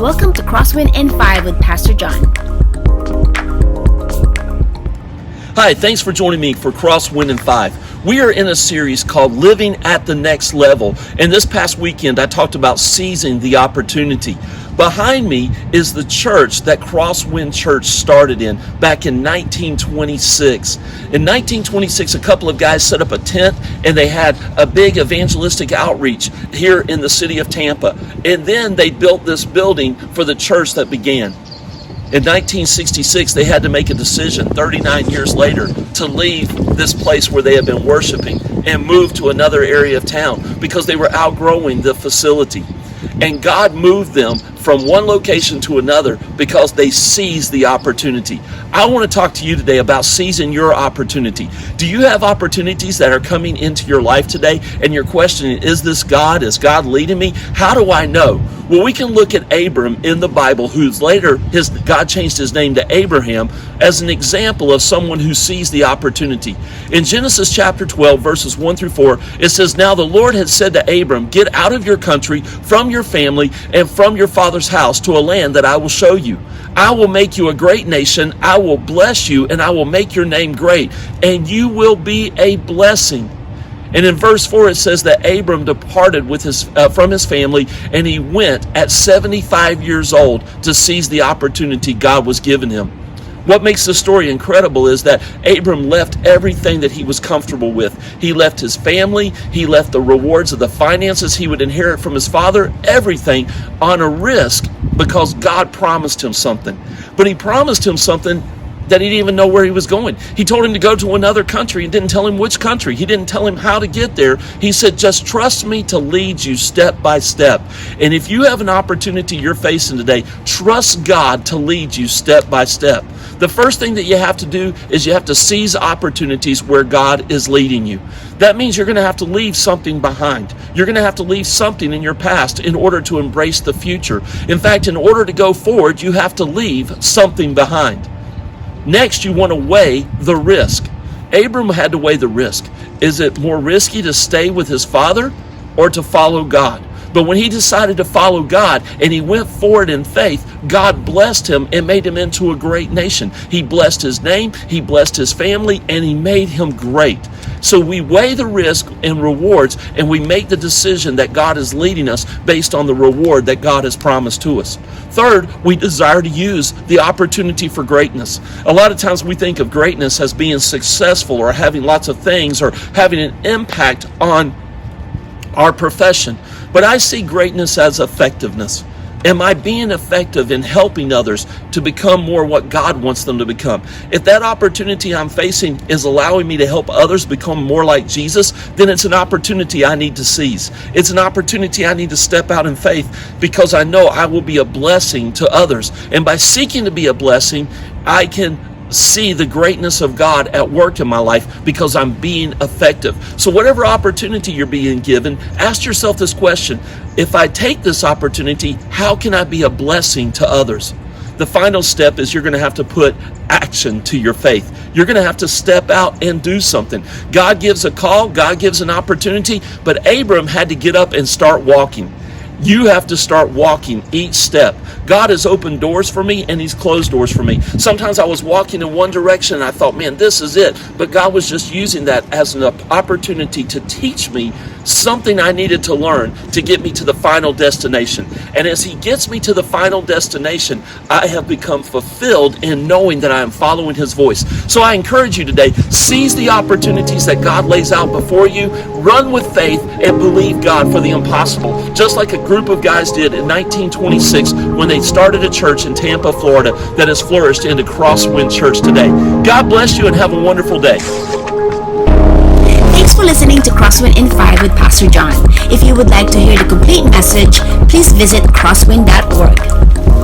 Welcome to Crosswind In 5 with Pastor John. Hi, thanks for joining me for Crosswind In 5. We are in a series called Living at the Next Level. And this past weekend, I talked about seizing the opportunity. Behind me is the church that Crosswind Church started in back in 1926. In 1926, a couple of guys set up a tent and they had a big evangelistic outreach here in the city of Tampa. And then they built this building for the church that began. In 1966, they had to make a decision 39 years later to leave this place where they had been worshiping and move to another area of town because they were outgrowing the facility. And God moved them from one location to another because they seized the opportunity. I want to talk to you today about seizing your opportunity. Do you have opportunities that are coming into your life today and you're questioning, is this God? Is God leading me? How do I know? Well, we can look at Abram in the Bible, who's later, God changed his name to Abraham, as an example of someone who seized the opportunity. In Genesis chapter 12, verses 1 through 4, it says, "Now the Lord had said to Abram, get out of your country, from your family, and from your father's house to a land that I will show you. I will make you a great nation, I will bless you, and I will make your name great, and you will be a blessing." And in verse 4 it says that Abram departed from his family, and he went at 75 years old to seize the opportunity God was giving him. What makes the story incredible is that Abram left everything that he was comfortable with. He left his family, he left the rewards of the finances he would inherit from his father, everything on a risk because God promised him something. But he promised him something that he didn't even know where he was going. He told him to go to another country and didn't tell him which country. He didn't tell him how to get there. He said, just trust me to lead you step by step. And if you have an opportunity you're facing today, trust God to lead you step by step. The first thing that you have to do is you have to seize opportunities where God is leading you. That means you're going to have to leave something behind. You're going to have to leave something in your past in order to embrace the future. In fact, in order to go forward, you have to leave something behind. Next, you want to weigh the risk. Abram had to weigh the risk. Is it more risky to stay with his father or to follow God? But when he decided to follow God and he went forward in faith, God blessed him and made him into a great nation. He blessed his name, he blessed his family, and he made him great. So we weigh the risk and rewards, and we make the decision that God is leading us based on the reward that God has promised to us. Third, we desire to use the opportunity for greatness. A lot of times we think of greatness as being successful or having lots of things or having an impact on our profession. But I see greatness as effectiveness. Am I being effective in helping others to become more what God wants them to become? If that opportunity I'm facing is allowing me to help others become more like Jesus, then it's an opportunity I need to seize. It's an opportunity I need to step out in faith because I know I will be a blessing to others. And by seeking to be a blessing, I can see the greatness of God at work in my life because I'm being effective. So whatever opportunity you're being given, ask yourself this question: if I take this opportunity, how can I be a blessing to others? The final step is you're going to have to put action to your faith. You're going to have to step out and do something. God gives a call, God gives an opportunity, but Abram had to get up and start walking. You have to start walking each step. God has opened doors for me and he's closed doors for me. Sometimes I was walking in one direction and I thought, man, this is it. But God was just using that as an opportunity to teach me something I needed to learn to get me to the final destination. And as he gets me to the final destination, I have become fulfilled in knowing that I am following his voice. So I encourage you today, seize the opportunities that God lays out before you, run with faith, and believe God for the impossible. Just like a group of guys did in 1926 when they started a church in Tampa, Florida that has flourished into Crosswind Church today. God bless you and have a wonderful day. Thanks for listening to Crosswind in 5 with Pastor John. If you would like to hear the complete message, please visit crosswind.org.